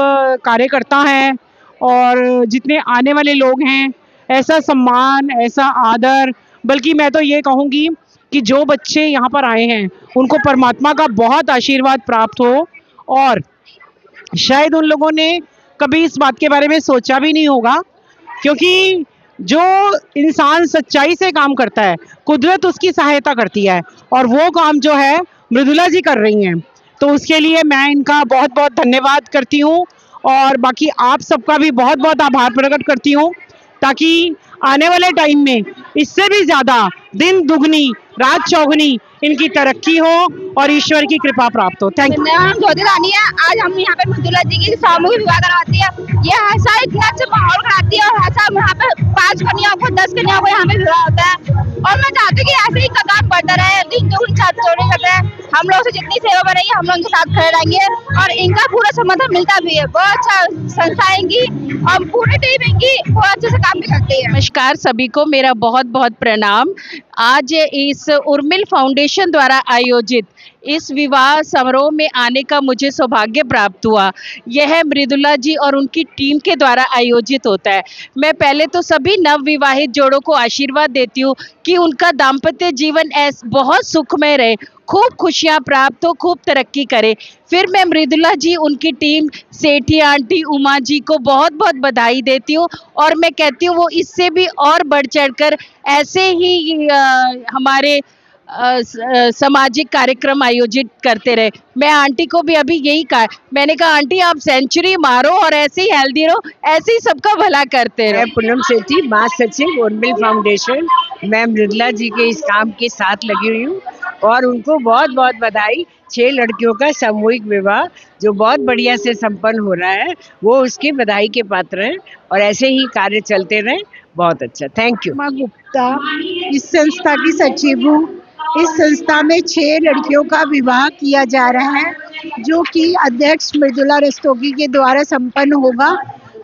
कार्यकर्ता हैं और जितने आने वाले लोग हैं, ऐसा सम्मान, ऐसा आदर, बल्कि मैं तो ये कहूँगी कि जो बच्चे यहाँ पर आए हैं उनको परमात्मा का बहुत आशीर्वाद प्राप्त हो और शायद उन लोगों ने कभी इस बात के बारे में सोचा भी नहीं होगा, क्योंकि जो इंसान सच्चाई से काम करता है कुदरत उसकी सहायता करती है और वो काम जो है मृदुला जी कर रही हैं। तो उसके लिए मैं इनका बहुत बहुत धन्यवाद करती हूँ और बाकी आप सबका भी बहुत बहुत आभार प्रकट करती हूँ, ताकि आने वाले टाइम में इससे भी ज़्यादा दिन दुगनी रात चौगुनी इनकी तरक्की हो और ईश्वर की कृपा प्राप्त हो। Thank you. हम ज्योति रानी है। आज हम यहाँ पे मृदुला जी की सामूहिक विवाह करवाती है। ये ऐसा इतना अच्छा माहौल कराती है और ऐसा यहाँ पे 5 कन्याओं को 10 कन्याओं को यहाँ पे विवाह होता है और मैं चाहती हूँ कि ऐसे ही काम बढ़ता रहे, दिन दुगनी साथ जोड़े करते हैं। हम लोग से जितनी सेवा बनेगी हम लोग उनके साथ खड़े रहेंगे और इनका पूरा समर्थन मिलता भी है। बहुत अच्छा संस्था इनकी और पूरी टीम इनकी बहुत अच्छे से काम भी करती है। नमस्कार सभी को, मेरा बहुत बहुत प्रणाम। आज इस उर्मिल फाउंडेशन द्वारा आयोजित इस विवाह समारोह में आने का मुझे सौभाग्य प्राप्त हुआ। यह मृदुला जी और उनकी टीम के द्वारा आयोजित होता है। मैं पहले तो सभी नवविवाहित जोड़ों को आशीर्वाद देती हूँ कि उनका दाम्पत्य जीवन बहुत सुखमय रहे, खूब खुशियाँ प्राप्त हो, खूब तरक्की करे। फिर मैं मृदुला जी, उनकी टीम, सेठी आंटी, उमा जी को बहुत बहुत बधाई देती हूँ और मैं कहती हूँ वो इससे भी और बढ़ चढ़कर ऐसे ही हमारे सामाजिक कार्यक्रम आयोजित करते रहे। मैं आंटी को भी अभी यही कहा, मैंने कहा आंटी आप सेंचुरी मारो और ऐसे ही हेल्दी रहो, ऐसे ही सबका भला करते रहो। पूनम सेठी, महासचिव उर्मिल फाउंडेशन। मैं मृदुला जी के इस काम के साथ लगी हुई हूँ और उनको बहुत बहुत बधाई। 6 लड़कियों का सामूहिक विवाह जो बहुत बढ़िया से संपन्न हो रहा है, वो उसकी बधाई के पात्र हैं और ऐसे ही कार्य चलते रहें। बहुत अच्छा, थैंक यू। गुप्ता इस संस्था की सचिव हूँ। इस संस्था में 6 लड़कियों का विवाह किया जा रहा है जो कि अध्यक्ष मृदुला रस्तोगी के द्वारा संपन्न होगा।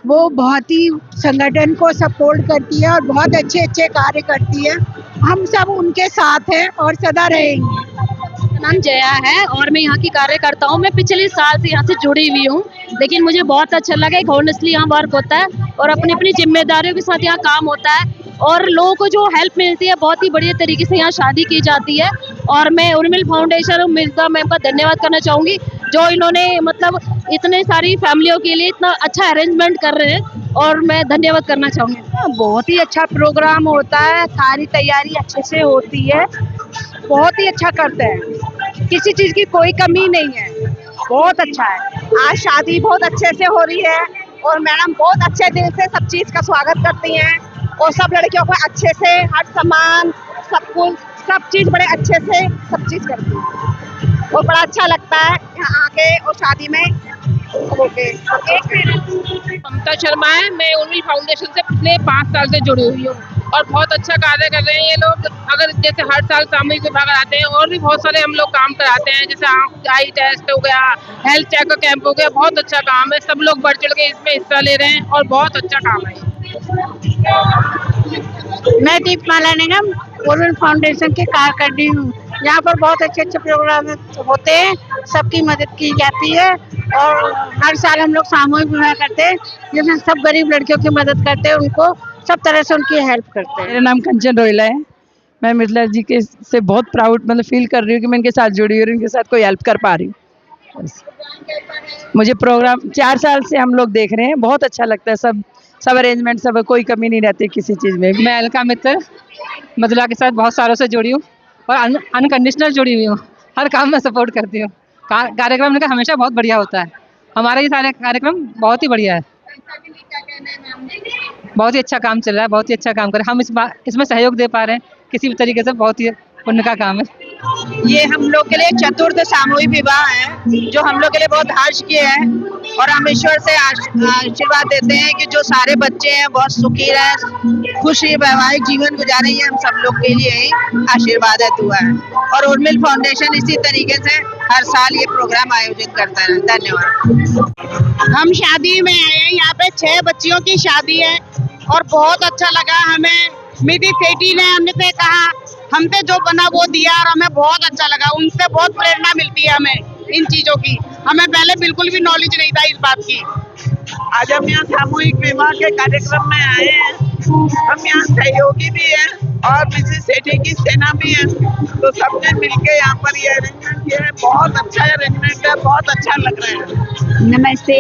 वो बहुत ही संगठन को सपोर्ट करती है और बहुत अच्छे अच्छे कार्य करती है। हम सब उनके साथ हैं और सदा रहेंगे। नाम जया है और मैं यहाँ की कार्यकर्ता हूँ। मैं पिछले साल से यहाँ से जुड़ी हुई हूँ, लेकिन मुझे बहुत अच्छा लगा। एक हॉनेस्टली यहाँ वर्क होता है और अपनी अपनी जिम्मेदारियों के साथ यहाँ काम होता है और लोगों को जो हेल्प मिलती है, बहुत ही बढ़िया तरीके से यहाँ शादी की जाती है। और मैं उर्मिल फाउंडेशन और मिर्जा मैम का धन्यवाद करना चाहूँगी जो इन्होंने मतलब इतने सारी फैमिलियों के लिए इतना अच्छा अरेंजमेंट कर रहे हैं और मैं धन्यवाद करना चाहूँगी। बहुत ही अच्छा प्रोग्राम होता है, सारी तैयारी अच्छे से होती है, बहुत ही अच्छा करते हैं, किसी चीज़ की कोई कमी नहीं है। बहुत अच्छा है। आज शादी बहुत अच्छे से हो रही है और मैडम बहुत अच्छे दिल से सब चीज का स्वागत करती हैं और सब लड़कियों को अच्छे से हर सामान सब कुछ सब चीज बड़े अच्छे से सब चीज करती हैं और बड़ा अच्छा लगता है यहाँ आके और शादी में होके। ममता शर्मा है, मैं उर्मिल फाउंडेशन से पिछले 5 साल से जुड़ी हुई हूँ और बहुत अच्छा कार्य कर रहे हैं ये लोग। अगर जैसे हर साल सामूहिक विवाह आते हैं और भी बहुत सारे हम लोग काम कराते हैं, जैसे आई टेस्ट हो गया, हेल्थ चेक कैंप हो गया, बहुत अच्छा काम है। सब लोग बढ़ चढ़ के इसमें हिस्सा ले रहे हैं और बहुत अच्छा काम है। मैं दीपमाला निगम उर्मिल फाउंडेशन के कार्यकर्ती हूँ। यहाँ पर बहुत अच्छे अच्छे प्रोग्राम होते हैं, सबकी मदद की जाती है और हर साल हम लोग सामूहिक विवाह करते हैं जिसमें सब गरीब लड़कियों की मदद करते हैं, उनको सब तरह से उनकी हेल्प करते हैं। मेरा नाम कंचन रोहिला है। मैं मृदुला जी के से बहुत प्राउड मतलब फील कर रही हूँ कि मैं इनके साथ जुड़ी हूँ और इनके साथ कोई हेल्प कर पा रही हूँ। मुझे प्रोग्राम 4 साल से हम लोग देख रहे हैं, बहुत अच्छा लगता है। सब अरेंजमेंट सब, कोई कमी नहीं रहती किसी चीज़ में। मैं अलका मित्तल मृदुला के साथ बहुत सालों से जुड़ी हूँ और अनकंडीशनल जुड़ी हुई हूँ। हर काम में सपोर्ट करती हूँ। कार्यक्रम इनका हमेशा बहुत बढ़िया होता है। हमारा ये सारे कार्यक्रम बहुत ही बढ़िया है। बहुत ही अच्छा काम चल रहा है, बहुत ही अच्छा काम कर रहे हैं। हम इसमें सहयोग दे पा रहे हैं किसी भी तरीके से, बहुत ही पुण्य का काम है। ये हम लोग के लिए चतुर्थ सामूहिक विवाह है जो हम लोग के लिए बहुत हर्ष की है और हम ईश्वर से आशीर्वाद देते हैं कि जो सारे बच्चे हैं बहुत सुखी रहे, खुशी वैवाहिक जीवन गुजारे। ये हम सब लोग के लिए ही आशीर्वाद है, दुआ है। और उर्मिल फाउंडेशन इसी तरीके से हर साल ये प्रोग्राम आयोजित करता है। धन्यवाद। हम शादी में आए हैं, यहाँ पे 6 बच्चियों की शादी है और बहुत अच्छा लगा हमें। मिति सेठी ने हमसे कहा, हमसे जो बना वो दिया और हमें बहुत अच्छा लगा। उनसे बहुत प्रेरणा मिलती है हमें इन चीजों की। हमें पहले बिल्कुल भी नॉलेज नहीं था इस बात की। आज हम यहाँ सामूहिक विवाह के कार्यक्रम में आए हैं। हम यहाँ सहयोगी भी हैं और मिसेस सेठी की सेना भी है, तो सबने मिलके यहाँ पर ये अरेंजमेंट किया है। बहुत अच्छा अरेंजमेंट है, बहुत अच्छा लग रहा है। नमस्ते,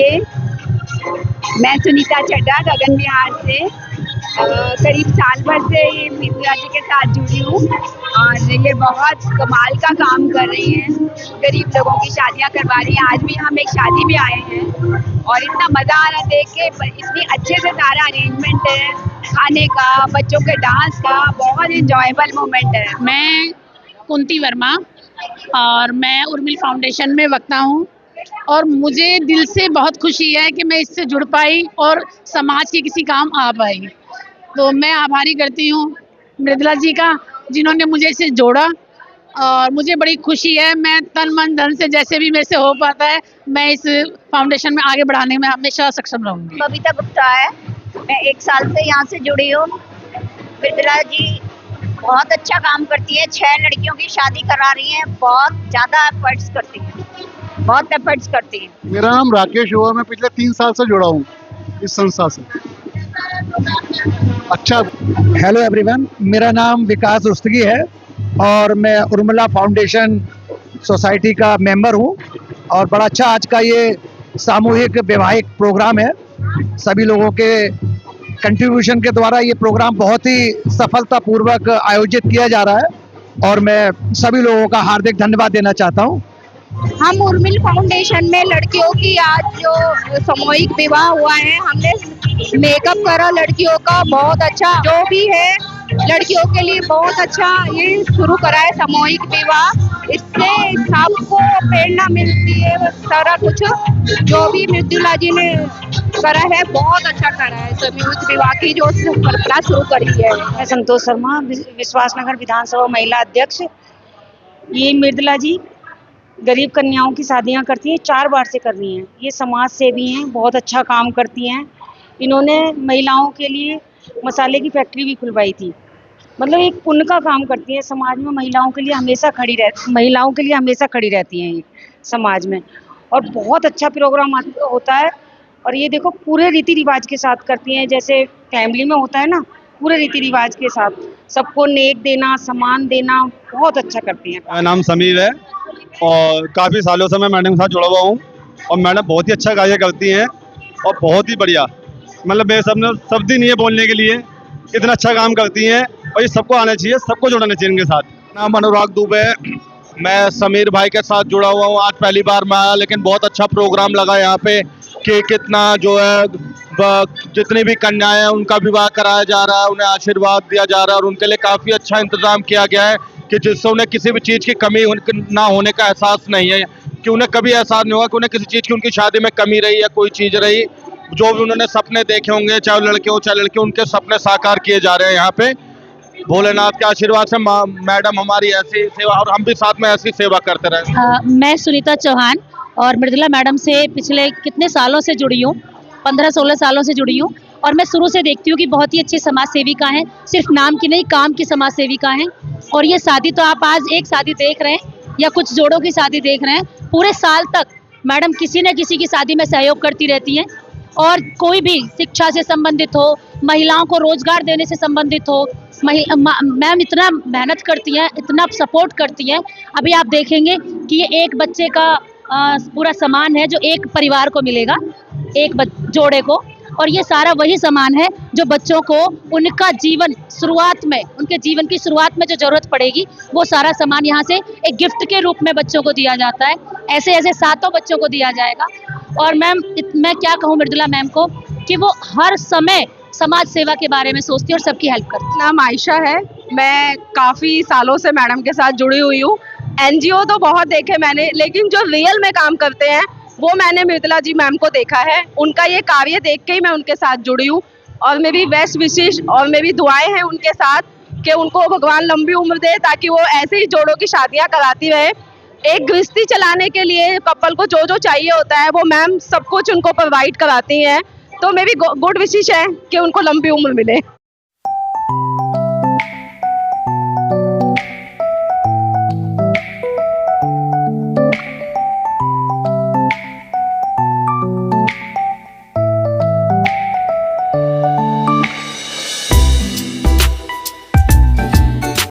मैं सुनीता चड्डा गगन बिहार से करीब साल भर से ये मृदुला जी के साथ जुड़ी हूँ और ये बहुत कमाल का काम कर रही हैं। गरीब लोगों की शादियाँ करवा रही हैं। आज भी हम एक शादी में आए हैं और इतना मज़ा आ रहा देख के। इतनी अच्छे से सारा अरेंजमेंट है, खाने का, बच्चों के डांस का, बहुत इंजॉयबल मोमेंट है। मैं कुंती वर्मा और मैं उर्मिल फाउंडेशन में वक्ता हूँ और मुझे दिल से बहुत खुशी है कि मैं इससे जुड़ पाई और समाज के किसी काम आ पाई। तो मैं आभारी करती हूँ मृदुला जी का, जिन्होंने मुझे इससे जोड़ा और मुझे बड़ी खुशी है। मैं तन मन धन से जैसे भी मेरे से हो पाता है, मैं इस फाउंडेशन में आगे बढ़ाने में हमेशा सक्षम रहूँगी। बबीता गुप्ता है, मैं 1 साल से यहाँ से जुड़ी हूँ। मृदुला जी बहुत अच्छा काम करती है, 6 लड़कियों की शादी करा रही हैं, बहुत ज़्यादा एफर्ट्स करती हैं, बहुत एफर्ट्स करती हैं। मेरा नाम राकेश हुआ, मैं पिछले 3 साल से जुड़ा हूँ इस संस्था से। अच्छा, हेलो एवरीवन, मेरा नाम विकास रुस्तगी है और मैं उर्मिला फाउंडेशन सोसाइटी का मेंबर हूँ और बड़ा अच्छा आज का ये सामूहिक वैवाहिक प्रोग्राम है। सभी लोगों के कंट्रीब्यूशन के द्वारा ये प्रोग्राम बहुत ही सफलतापूर्वक आयोजित किया जा रहा है और मैं सभी लोगों का हार्दिक धन्यवाद देना चाहता हूँ। हम उर्मिल फाउंडेशन में लड़कियों की आज जो सामूहिक विवाह हुआ है, हमने मेकअप करा लड़कियों का, बहुत अच्छा जो भी है लड़कियों के लिए बहुत अच्छा ये शुरू करा है सामूहिक विवाह। इससे सबको प्रेरणा मिलती है, सारा कुछ जो भी मृदुला जी ने करा है बहुत अच्छा करा है। सामूहिक विवाह की जो परंपरा शुरू करी है। मैं संतोष शर्मा, विश्वासनगर विधानसभा महिला अध्यक्ष। ये मृदुला जी गरीब कन्याओं की शादियां करती हैं, 4 बार से कर रही हैं। ये समाज सेवी हैं, बहुत अच्छा काम करती हैं। इन्होंने महिलाओं के लिए मसाले की फैक्ट्री भी खुलवाई थी। मतलब एक पुण्य का काम करती हैं समाज में। महिलाओं के लिए हमेशा खड़ी रहती हैं ये समाज में और बहुत अच्छा प्रोग्राम होता है। और ये देखो पूरे रीति रिवाज के साथ करती हैं, जैसे फैमिली में होता है ना, पूरे रीति रिवाज के साथ सबको नेक देना, सम्मान देना, बहुत अच्छा करती हैं। मेरा नाम समीर है और काफ़ी सालों से मैं मैडम के साथ जुड़ा हुआ हूँ और मैडम बहुत ही अच्छा कार्य करती हैं और बहुत ही बढ़िया। मतलब मेरे शब्द ही नहीं है बोलने के लिए, इतना अच्छा काम करती हैं और ये सबको आना चाहिए, सबको जुड़ना चाहिए इनके साथ। नाम अनुराग दुबे है, मैं समीर भाई के साथ जुड़ा हुआ हूँ। आज पहली बार मैं आया, लेकिन बहुत अच्छा प्रोग्राम लगा यहाँ पे कि कितना जो है जितनी भी कन्याएं हैं उनका विवाह कराया जा रहा है, उन्हें आशीर्वाद दिया जा रहा है और उनके लिए काफ़ी अच्छा इंतजाम किया गया है कि जिससे उन्हें किसी भी चीज़ की कमी ना होने का एहसास नहीं है, कि उन्हें कभी एहसास नहीं होगा कि उन्हें किसी चीज़ की उनकी शादी में कमी रही या कोई चीज़ रही। जो भी उन्होंने सपने देखे होंगे, चाहे लड़के हो चाहे लड़की, उनके सपने साकार किए जा रहे हैं यहाँ पे। भोलेनाथ के आशीर्वाद से मैडम हमारी ऐसी सेवा, और हम भी साथ में ऐसी सेवा करते रहे। मैं सुनीता चौहान और मृदुला मैडम से पिछले कितने सालों से जुड़ी हूँ, 15-16 सालों से जुड़ी हूँ और मैं शुरू से देखती हूँ कि बहुत ही अच्छी समाज सेविका हैं, सिर्फ नाम की नहीं काम की समाज सेविका हैं। और ये शादी तो आप आज एक शादी देख रहे हैं या कुछ जोड़ों की शादी देख रहे हैं, पूरे साल तक मैडम किसी न किसी की शादी में सहयोग करती रहती हैं। और कोई भी शिक्षा से संबंधित हो, महिलाओं को रोजगार देने से संबंधित हो, मैम इतना मेहनत करती हैं, इतना सपोर्ट करती हैं। अभी आप देखेंगे कि ये एक बच्चे का पूरा सामान है जो एक परिवार को मिलेगा, एक जोड़े को, और ये सारा वही सामान है जो बच्चों को उनका जीवन शुरुआत में, उनके जीवन की शुरुआत में जो ज़रूरत पड़ेगी वो सारा सामान यहाँ से एक गिफ्ट के रूप में बच्चों को दिया जाता है। ऐसे ऐसे 7 बच्चों को दिया जाएगा। और मैम मैं क्या कहूँ मृदुला मैम को कि वो हर समय समाज सेवा के बारे में सोचती है और सबकी हेल्प करती है। नाम आयशा है, मैं काफ़ी सालों से मैडम के साथ जुड़ी हुई हूँ। एनजीओ तो बहुत देखे मैंने, लेकिन जो रियल में काम करते हैं वो मैंने मृदुला जी मैम को देखा है। उनका ये कार्य देख के ही मैं उनके साथ जुड़ी हूँ और मेरी बेस्ट विशेष और मेरी दुआएं हैं उनके साथ कि उनको भगवान लंबी उम्र दे, ताकि वो ऐसे ही जोड़ों की शादियाँ कराती रहे। एक गृहस्थी चलाने के लिए कपल को जो जो चाहिए होता है वो मैम सब कुछ उनको प्रोवाइड कराती हैं। तो मेरी गुड विशेष है कि उनको लंबी उम्र मिले।